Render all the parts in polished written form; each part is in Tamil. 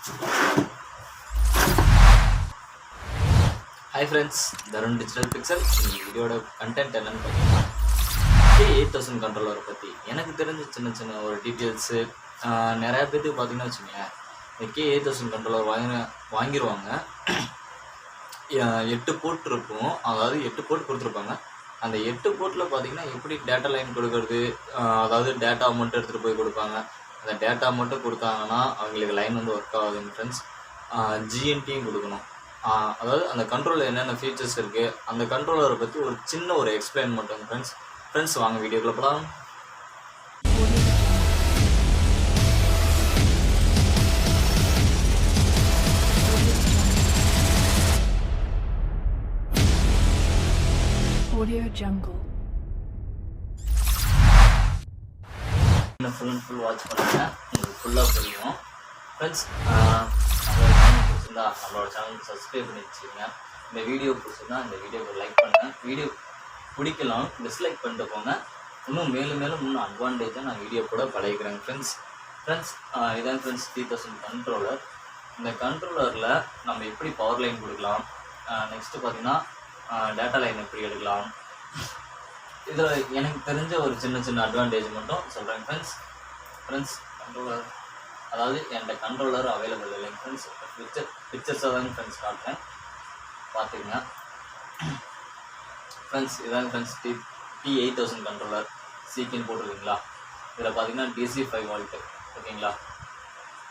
Hi friends, Dharun Digital Pixel. வீடியோட கண்டென்ட் என்னன்னு பார்த்தீங்கன்னா K-8000 கண்ட்ரோலரை பற்றி எனக்கு தெரிஞ்ச சின்ன சின்ன ஒரு டீட்டெயில்ஸு நிறையா பேருக்கு பார்த்தீங்கன்னா வச்சுக்கோங்க, இந்த K-8000 கண்ட்ரோலர் வாங்கிடுவாங்க. 8 போர்ட் இருக்கும், அதாவது 8 போர்ட் கொடுத்துருப்பாங்க. அந்த 8 போர்ட்டில் பார்த்தீங்கன்னா எப்படி டேட்டா லைன் கொடுக்கறது, அதாவது டேட்டா மட்டும் எடுத்துகிட்டு போய் கொடுப்பாங்க. அந்த டேட்டா மட்டும் கொடுத்தாங்கன்னா அவங்களுக்கு லைன் வந்து ஒர்க் ஆகுதுங்க ஃப்ரெண்ட்ஸ். ஜிஎன்டியும் கொடுக்கணும். அதாவது அந்த கண்ட்ரோலில் என்னென்ன ஃபீச்சர்ஸ் இருக்குது, அந்த கண்ட்ரோலரை பற்றி ஒரு சின்ன ஒரு எக்ஸ்பிளைன் மட்டும் ஃப்ரெண்ட்ஸ் வாங்க வீடியோக்குள்ள போகலாம். ஃபுல் வாட்ச் பண்ணுங்க, உங்களுக்கு ஃபுல்லாக புரியும் ஃப்ரெண்ட்ஸ். நம்மளோட சேனலுக்கு சப்ஸ்கிரைப் பண்ணி வச்சுக்கோங்க. இந்த வீடியோ பிடிச்சிருந்தா இந்த வீடியோக்கு லைக் பண்ணுங்கள். வீடியோ பிடிக்கலாம் டிஸ்லைக் பண்ணிட்டு போங்க. இன்னும் மேலும் அட்வான்டேஜாக நான் வீடியோ கூட பழகிக்கிறேன் ஃப்ரெண்ட்ஸ். இதான் ஃப்ரெண்ட்ஸ் K-8000 கண்ட்ரோலர். இந்த கண்ட்ரோலரில் நம்ம எப்படி பவர் லைன் கொடுக்கலாம், நெக்ஸ்ட்டு பார்த்திங்கன்னா டேட்டா லைன் எப்படி எடுக்கலாம், இதில் எனக்கு தெரிஞ்ச ஒரு சின்ன அட்வான்டேஜ் மட்டும் சொல்கிறேன் ஃப்ரெண்ட்ஸ். கண்ட்ரோலர் அதாவது என்கிட்ட கண்ட்ரோலர் அவைலபிள் இல்லைங்க ஃப்ரெண்ட்ஸ். பிக்சர்ஸாக தாங்க ஃப்ரெண்ட்ஸ் காட்டுறேன், பார்த்துக்குங்க ஃப்ரெண்ட்ஸ். இதாங்க ஃப்ரெண்ட்ஸ் K-8000 கண்ட்ரோலர் சீக்கின்னு போட்டிருக்கீங்களா. இதில் பார்த்தீங்கன்னா DC 5 வோல்ட்டு ஓகேங்களா,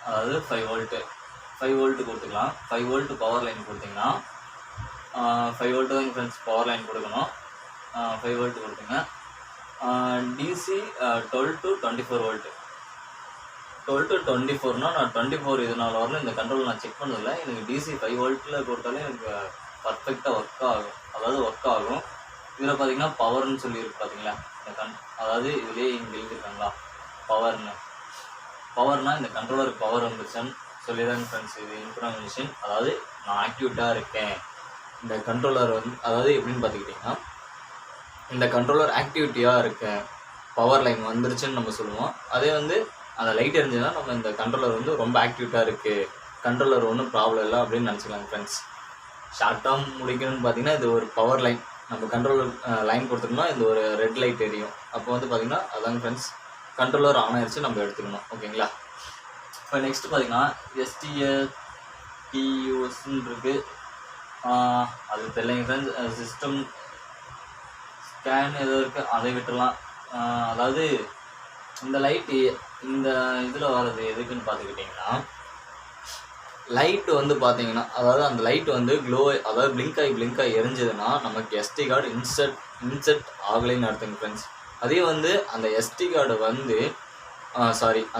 அதாவது 5 வோல்ட்டு கொடுத்துக்கலாம். 5 வோல்ட்டு பவர் லைன் கொடுத்தீங்கன்னா 5 வோல்ட்டு தாங்க ஃப்ரெண்ட்ஸ் பவர் லைன் கொடுக்கணும். 5 வோல்ட்டு கொடுத்துங்க. DC 12 to 24 volt. 12 to 24னா நான் 24 இதனால் வரல. இந்த கண்ட்ரோல் நான் செக் பண்ணதில்லை. எனக்கு DC 5 வோல்ட்டில் கொடுத்தாலே எனக்கு பர்ஃபெக்டாக ஒர்க் ஆகும். இதில் பார்த்தீங்கன்னா பவர்னு சொல்லியிருக்கு பார்த்தீங்களா, இந்த அதாவது இதுலேயே இங்கே எழுதியிருக்காங்களா பவர்னால் இந்த கண்ட்ரோலருக்கு பவர் வந்துருச்சுன்னு சொல்லிதாங்க ஃப்ரெண்ட்ஸ் இது இன்ஃபர்மேஷன். அதாவது நான் ஆக்டிவேட்டாக இருக்கேன் இந்த கண்ட்ரோலர் அதாவது எப்படின்னு பார்த்துக்கிட்டிங்கன்னா, இந்த கண்ட்ரோலர் ஆக்டிவிட்டியாக இருக்கேன், பவர் லைன் வந்துருச்சுன்னு நம்ம சொல்லுவோம். அதே அந்த லைட் எரிஞ்சுன்னா நம்ம இந்த கண்ட்ரோலர் ரொம்ப ஆக்டிவேட்டாக இருக்குது, கண்ட்ரோலர் ஒன்றும் ப்ராப்ளம் இல்லை அப்படின்னு நினச்சிக்கலாம் ஃப்ரெண்ட்ஸ். ஷார்ட்டாக முடிக்கணும்னு பார்த்தீங்கன்னா இது ஒரு பவர் லைன், நம்ம கண்ட்ரோலர் லைன் கொடுத்துட்டோம்னா இது ஒரு ரெட் லைட் எரியும். அப்போ பார்த்திங்கன்னா அதாங்க ஃப்ரெண்ட்ஸ் கண்ட்ரோலர் ஆன் ஆயிடுச்சு, நம்ம எடுத்துக்கணும் ஓகேங்களா. இப்போ நெக்ஸ்ட்டு பார்த்திங்கன்னா STUSன்னு இருக்குது, அது தெரியலைங்க ஃப்ரெண்ட்ஸ். சிஸ்டம் ஸ்கேன் ஏதோ இருக்குது, அதை விட்டுடலாம். அதாவது இந்த லைட்டு இந்த இதில் வர்றது எதுக்குன்னு பார்த்துக்கிட்டிங்கன்னா, லைட்டு பார்த்தீங்கன்னா அதாவது அந்த லைட்டு க்ளோ அதாவது பிளிங்க் ஆகி எரிஞ்சதுன்னா நமக்கு SD கார்டு இன்செர்ட் ஆகலைன்னு அர்த்தங்க ஃப்ரெண்ட்ஸ். அதே அந்த SD கார்டு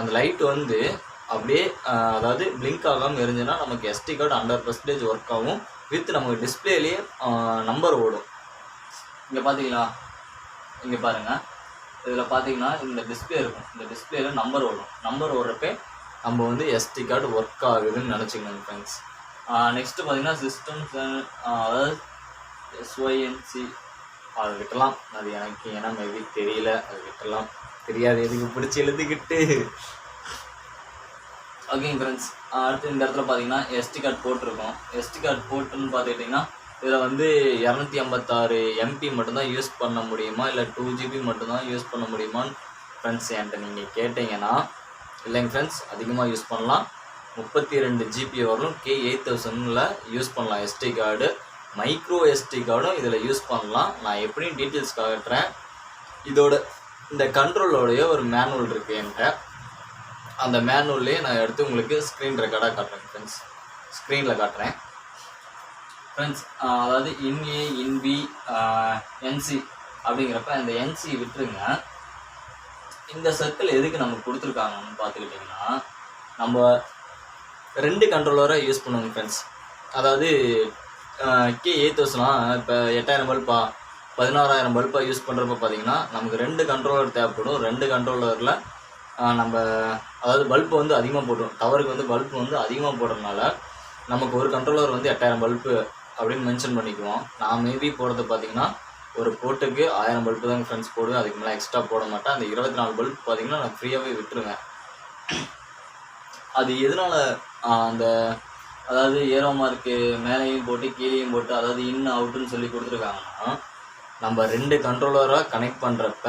அந்த லைட்டு அப்படியே அதாவது பிளிங்க் ஆகாமல் எரிஞ்சுன்னா நமக்கு SD கார்டு 100% ஒர்க் ஆகும். வித் நமக்கு டிஸ்பிளேலேயே நம்பர் ஓடும். இங்கே பார்த்தீங்களா, இங்கே பாருங்கள், இதில் பார்த்தீங்கன்னா இந்த டிஸ்பிளே இருக்கும், இந்த டிஸ்பிளேல நம்பர் ஓடும். நம்பர் ஓடுறப்ப நம்ம SD கார்டு ஒர்க் ஆகுதுன்னு நினச்சிக்கணும் ஃப்ரெண்ட்ஸ். நெக்ஸ்ட்டு பார்த்தீங்கன்னா சிஸ்டம்ஸ் அதாவது SYNC அதை விட்டலாம். அது எனக்கு ஏன்னா மேபி தெரியல, அது விட்டலாம், தெரியாது எதுக்கு பிடிச்சி எழுதிக்கிட்டு ஓகேங்க ஃப்ரெண்ட்ஸ். அடுத்து இந்த இடத்துல பார்த்தீங்கன்னா SD கார்டு போட்டிருக்கோம். SD கார்டு போட்டுன்னு பார்த்துக்கிட்டிங்கன்னா இதில் 256 MB மட்டும்தான் யூஸ் பண்ண முடியுமா, இல்லை 2 GB மட்டும்தான் யூஸ் பண்ண முடியுமான்னு ஃப்ரெண்ட்ஸ் என்கிட்ட நீங்கள் கேட்டிங்கன்னா, இல்லைங்க ஃப்ரெண்ட்ஸ் அதிகமாக யூஸ் பண்ணலாம். 32 GB வரலும் K-8000ல் யூஸ் பண்ணலாம். SD கார்டு மைக்ரோ SD கார்டும் இதில் யூஸ் பண்ணலாம். நான் எப்படியும் டீட்டெயில்ஸ் காட்டுறேன். இந்த கண்ட்ரோலோடைய ஒரு மேனுவல் இருக்குது என்கிட்ட, அந்த மேனுவல்லே நான் எடுத்து உங்களுக்கு ஸ்க்ரீன் ரெக்கார்டாக காட்டுறேன் ஃப்ரெண்ட்ஸ். ஸ்க்ரீனில் காட்டுறேன் ஃப்ரெண்ட்ஸ். அதாவது IN-A IN-B NC அப்படிங்கிறப்ப அந்த NC விட்டுருங்க. இந்த சர்க்கிள் எதுக்கு நமக்கு கொடுத்துருக்காங்கன்னு பார்த்துக்கிட்டிங்கன்னா, நம்ம 2 கண்ட்ரோலரை யூஸ் பண்ணுவோங்க ஃப்ரெண்ட்ஸ். அதாவது K-8000 இப்போ 8000 பல்பா 11000 பல்பாக யூஸ் பண்ணுறப்ப பார்த்தீங்கன்னா நமக்கு 2 கண்ட்ரோலர் தேவைப்படும். 2 கண்ட்ரோலரில் நம்ம அதாவது பல்பு அதிகமாக போட்டுரும். டவருக்கு பல்பு அதிகமாக போடுறதுனால நமக்கு ஒரு கண்ட்ரோலர் 8000 பல்பு அப்படின்னு மென்ஷன் பண்ணிக்குவோம். நான் மேபி போடுறது பார்த்தீங்கன்னா ஒரு போர்ட்டுக்கு 1000 பல்பு தாங்க ஃப்ரெண்ட்ஸ் போடுவேன், அதுக்கு மேலே எக்ஸ்ட்ரா போட மாட்டேன். அந்த 24 பல்ப் பார்த்தீங்கன்னா நான் ஃப்ரீயாகவே விட்டுருவேன். அது எதனால அந்த அதாவது ஏரோ மார்க்கு மேலேயும் போட்டு கீழேயும் போட்டு அதாவது இன் அவுட்டுன்னு சொல்லி கொடுத்துருக்காங்கன்னா நம்ம 2 கண்ட்ரோலராக கனெக்ட் பண்ணுறப்ப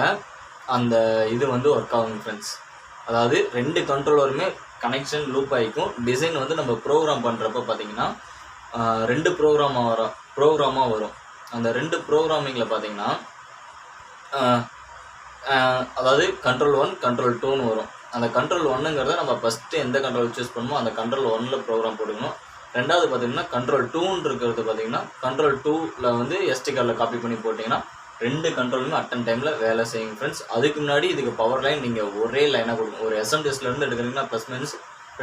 அந்த இது வந்து ஒர்க் ஆகும் ஃப்ரெண்ட்ஸ். அதாவது 2 கண்ட்ரோலருமே கனெக்ஷன் லூப் ஆகிக்கும். டிசைன் வந்து நம்ம ப்ரோக்ராம் பண்ணுறப்ப பார்த்தீங்கன்னா 2 ப்ரோக்ராமாக வரும். அந்த 2 ப்ரோக்ராமிங்கில் பார்த்தீங்கன்னா அதாவது கண்ட்ரோல் 1 கண்ட்ரோல் 2ன்னு வரும். அந்த கண்ட்ரோல் 1ங்கிறத நம்ம ஃபஸ்ட்டு எந்த கண்ட்ரோல் சூஸ் பண்ணுமோ அந்த கண்ட்ரோல் 1ல் ப்ரோக்ராம் போட்டுக்கணும். ரெண்டாவது பார்த்தீங்கன்னா கண்ட்ரோல் 2ன்னு இருக்கிறது பார்த்தீங்கன்னா கண்ட்ரோல் 2ல் வந்து SD கார்டில் காப்பி பண்ணி போட்டிங்கன்னா 2 கண்ட்ரோலுமே அட்டன் டைமில் வேலை செய்யுங்க ஃப்ரெண்ட்ஸ். அதுக்கு முன்னாடி இதுக்கு பவர் லைன் நீங்கள் ஒரே லைனாக கொடுக்கணும். ஒரு SMDஸ்லேருந்து எடுக்கிறீங்கன்னா ப்ளஸ் மைனஸ்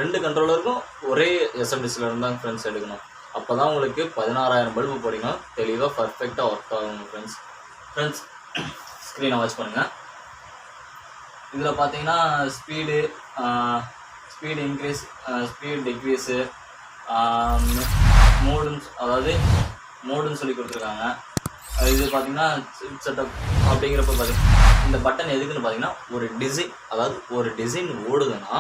2 கண்ட்ரோலருக்கும் ஒரே SMDஸ்லேருந்து தான் ஃப்ரெண்ட்ஸ் எடுக்கணும். அப்போ தான் உங்களுக்கு 16,000 பல்பு போட்டிங்கன்னா தெளிவாக பர்ஃபெக்டாக ஒர்க் ஆகும் ஃப்ரெண்ட்ஸ். ஸ்க்ரீனை வாட்ச் பண்ணுங்கள். இதில் பார்த்தீங்கன்னா ஸ்பீடு இன்க்ரீஸ், ஸ்பீடு டிக்ரீஸு, மோடுன்னு சொல்லி கொடுத்துருக்காங்க. இது பார்த்தீங்கன்னா செட்டப் அப்படிங்கிறப்ப பார்த்தீங்கன்னா இந்த பட்டன் எதுக்குன்னு பார்த்தீங்கன்னா ஒரு டிசைன் ஓடுதுன்னா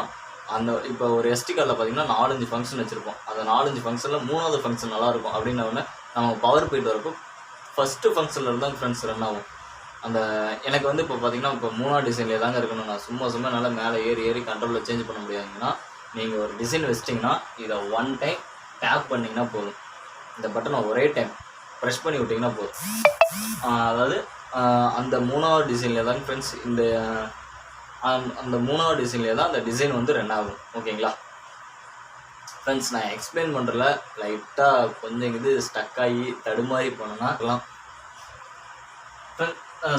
அந்த இப்போ ஒரு SD கார்டில் பார்த்தீங்கன்னா 4-5 ஃபங்க்ஷன் வச்சுருப்போம். அந்த 4-5 ஃபங்க்ஷனில் 3வது ஃபங்க்ஷன் நல்லாயிருக்கும் அப்படின்னோடனே நம்ம பவர் போயிட்டு வரப்போ ஃபஸ்ட்டு ஃபங்க்ஷனில் இருந்தால் ஃப்ரெண்ட்ஸ் ரன் ஆகும். அந்த எனக்கு வந்து இப்போ பார்த்தீங்கன்னா இப்போ 3வது டிசைன்லேயே தாங்க இருக்கணும். நான் சும்மா நல்லா மேலே ஏறி கண்ட்ரோலில் சேஞ்ச் பண்ண முடியாதுங்கன்னா நீங்கள் ஒரு டிசைன் வச்சிட்டிங்கன்னா இதை 1 டைம் டேப் பண்ணிங்கன்னா போதும். இந்த பட்டனை ஒரே டைம் ப்ரெஷ் பண்ணி விட்டிங்கன்னா போதும். அதாவது அந்த 3வது டிசைன்லேயே தான் ஃப்ரெண்ட்ஸ் அந்த 3வது டிசைன்லேயே தான் அந்த டிசைன் வந்து ரன் ஆகும். ஓகேங்களா ஃப்ரெண்ட்ஸ், நான் எக்ஸ்பிளைன் பண்ணுறல லைட்டாக கொஞ்சம் இது ஸ்டக் ஆகி தடுமாறி போனோன்னா இருக்கலாம்.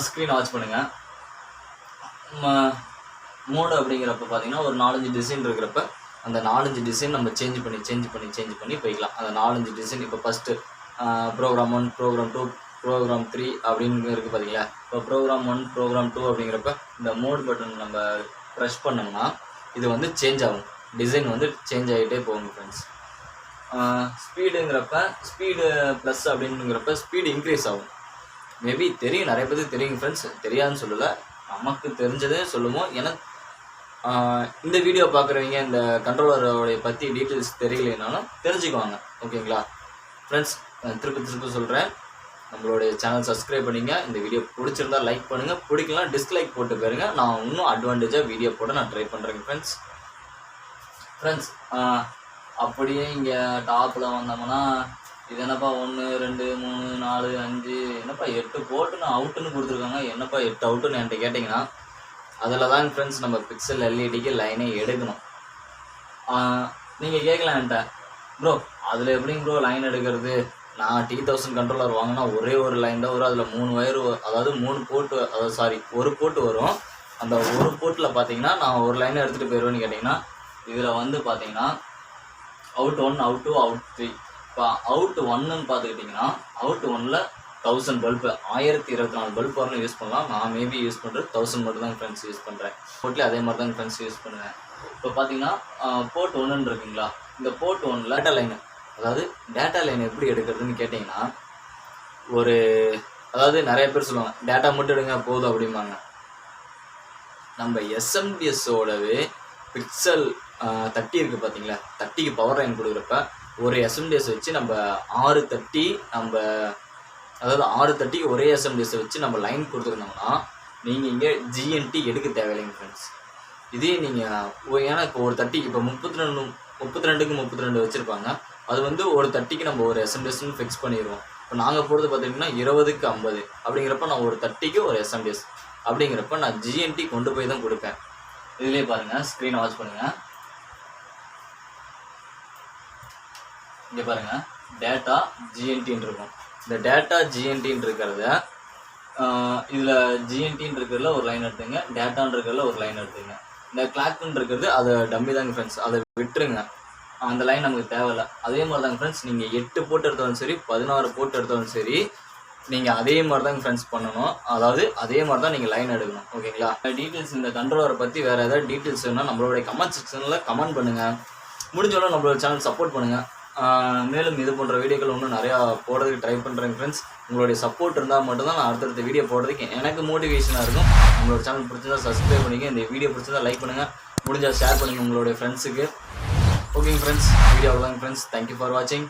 ஸ்க்ரீனை வாட்ச் பண்ணுங்கள். மோடு அப்படிங்கிறப்ப பார்த்தீங்கன்னா ஒரு 4-5 டிசைன் இருக்கிறப்ப அந்த 4-5 டிசைன் நம்ம சேஞ்ச் பண்ணி போய்க்கலாம். அந்த 4-5 டிசைன் இப்போ ஃபஸ்ட்டு ப்ரோக்ராம் 1 ப்ரோக்ராம் 2 ப்ரோக்ராம் 3 அப்படின்னு இருக்குது பார்த்தீங்களா. இப்போ ப்ரோக்ராம் 1 ப்ரோக்ராம் 2 அப்படிங்கிறப்ப இந்த மோட் பட்டன் நம்ம ப்ரெஷ் பண்ணோம்னா இது வந்து சேஞ்ச் ஆகும். டிசைன் வந்து சேஞ்ச் ஆகிட்டே போகும் ஃப்ரெண்ட்ஸ். ஸ்பீடு ப்ளஸ் அப்படிங்கிறப்ப ஸ்பீடு இன்க்ரீஸ் ஆகும். மேபி தெரியும், நிறைய பேருக்கு தெரியும் ஃப்ரெண்ட்ஸ், தெரியாதுன்னு சொல்லலை, நமக்கு தெரிஞ்சதே சொல்லுவோம். ஏன்னா இந்த வீடியோ பார்க்குறவங்க இந்த கண்ட்ரோலரோடைய பற்றி டீட்டெயில்ஸ் தெரியலைனாலும் தெரிஞ்சுக்குவாங்க. ஓகேங்களா ஃப்ரெண்ட்ஸ், திருப்பி சொல்கிறேன், நம்மளுடைய சேனல் சப்ஸ்கிரைப் பண்ணிங்க. இந்த வீடியோ பிடிச்சிருந்தா லைக் பண்ணுங்கள், பிடிக்கலாம் டிஸ்லைக் போட்டு போயிருங்க. நான் இன்னும் அட்வான்டேஜாக வீடியோ போட நான் ட்ரை பண்ணுறேங்க ஃப்ரெண்ட்ஸ். அப்படியே இங்கே டாப்பில் வந்தோம்னா இது என்னப்பா 1 2 3 4 5 என்னப்பா 8 போட்டு நான் அவுட்டுன்னு கொடுத்துருக்காங்க, என்னப்பா 8 அவுட்டுன்னு என்கிட்ட கேட்டிங்கன்னா அதில் தான் ஃப்ரெண்ட்ஸ் நம்ம பிக்சல் எல்இடிக்கு லைனே எடுக்கணும். நீங்கள் கேட்கலாம் என்கிட்ட, ப்ரோ அதில் எப்படிங்க ப்ரோ லைன் எடுக்கிறது? நான் T-1000 கண்ட்ரோலர் வாங்கினா ஒரே ஒரு லைன் தான் வரும். அதில் 3 வயர், அதாவது 3 போர்ட்டு, அதாவது சாரி 1 போர்ட்டு வரும். அந்த 1 போர்ட்டில் பார்த்தீங்கன்னா நான் ஒரு லைனை எடுத்துகிட்டு போயிடுவேன்னு கேட்டிங்கன்னா இதில் வந்து பார்த்தீங்கன்னா அவுட் 1 அவுட் 2 அவுட் 3. இப்போ அவுட் 1ன்னு பார்த்துக்கிட்டிங்கன்னா அவுட் 1ல் 1000 பல்பு 1024 பல்ப் வரணும் யூஸ் பண்ணலாம். நான் மேபி யூஸ் பண்ணுறது 1000 மட்டும் தான் ஃப்ரெண்ட்ஸ் யூஸ் பண்ணுறேன். போர்ட்லேயே அதே மாதிரி தான் ஃப்ரெண்ட்ஸ் யூஸ் பண்ணுவேன். இப்போ பார்த்தீங்கன்னா போர்ட் 1ன்னு இருக்குங்களா, இந்த போர்ட் 1ல் டேட்டா லைன் எப்படி எடுக்கிறதுன்னு கேட்டிங்கன்னா அதாவது நிறைய பேர் சொல்லுவாங்க டேட்டா மட்டும் எடுங்க போதும் அப்படிம்பாங்க. நம்ம SMDSோடவே பிக்சல் 30 இருக்குது பார்த்தீங்களா, 30க்கு பவர் லைன் கொடுக்குறப்ப ஒரு SMDS வச்சு நம்ம 630 அதாவது 630க்கு ஒரே SMDS வச்சு நம்ம லைன் கொடுத்துருந்தோம்னா நீங்கள் இங்கே GNT எடுக்க தேவையில்லைங்க ஃப்ரெண்ட்ஸ். இதே நீங்கள் ஏன்னா இப்போ ஒரு 30 இப்போ 32க்கு 32 வச்சுருப்பாங்க, அது வந்து ஒரு 30க்கு நம்ம ஒரு SMDSன்னு ஃபிக்ஸ் பண்ணிடுவோம். இப்போ நாங்கள் போடுறது பார்த்தீங்கன்னா 20க்கு 50 அப்படிங்கிறப்ப நான் ஒரு 30க்கு ஒரு SMDS அப்படிங்கிறப்ப நான் GNT கொண்டு போய் தான் கொடுப்பேன். இதுலேயே பாருங்கள், ஸ்க்ரீனை வாட்ச் பண்ணுங்கள். இங்கே பாருங்கள், டேட்டா GNTன்னு இருக்கும். இந்த டேட்டா GNTன்னு இருக்கிறத இதில் GNTன்னு இருக்கிறதுல ஒரு லைன் எடுத்துங்க, டேட்டான்னு இருக்கிறதுல ஒரு லைன் எடுத்துங்க. இந்த கிளாக்குன்னு இருக்கிறது அதை டம்மி தாங்க ஃப்ரெண்ட்ஸ், அதை விட்டுருங்க, அந்த லைன் நமக்கு தேவையில்லை. அதே மாதிரி தாங்க ஃப்ரெண்ட்ஸ், நீங்கள் 8 போட்டு எடுத்தாலும் சரி 16 போட்டு எடுத்தாலும் சரி நீங்கள் அதே மாதிரி தாங்க ஃப்ரெண்ட்ஸ் பண்ணணும். அதாவது அதே மாதிரி தான் நீங்கள் லைன் எடுக்கணும். ஓகேங்களா, டீட்டெயில்ஸ் இந்த கண்ட்ரோலரை பற்றி வேறு ஏதாவது டீட்டெயில்ஸ் வேணும்னா நம்மளுடைய கமெண்ட் செக்ஷனில் கமெண்ட் பண்ணுங்கள். முடிஞ்சவரை நம்மளோட சேனல் சப்போர்ட் பண்ணுங்கள். மேலும் இது போன்ற வீடியோக்கள் இன்னும் நிறையா போடுறதுக்கு ட்ரை பண்ணுறேங்க ஃப்ரெண்ட்ஸ். உங்களுடைய சப்போர்ட் இருந்தால் மட்டும்தான் நான் அடுத்தடுத்த வீடியோ போடுறதுக்கு எனக்கு மோட்டிவேஷனாக இருக்கும். நம்மளோட சேனல் பிடிச்சதா சப்ஸ்கிரைப் பண்ணிங்க, இந்த வீடியோ பிடிச்சதா லைக் பண்ணுங்கள், முடிஞ்சால் ஷேர் பண்ணுங்கள் உங்களுடைய ஃப்ரெண்ட்ஸுக்கு. ஓகேங்க ஃப்ரெண்ட்ஸ், வீடியோ அவ்வளோதாங்க ஃப்ரெண்ட்ஸ். தேங்க்யூ ஃபார் வாட்சிங்.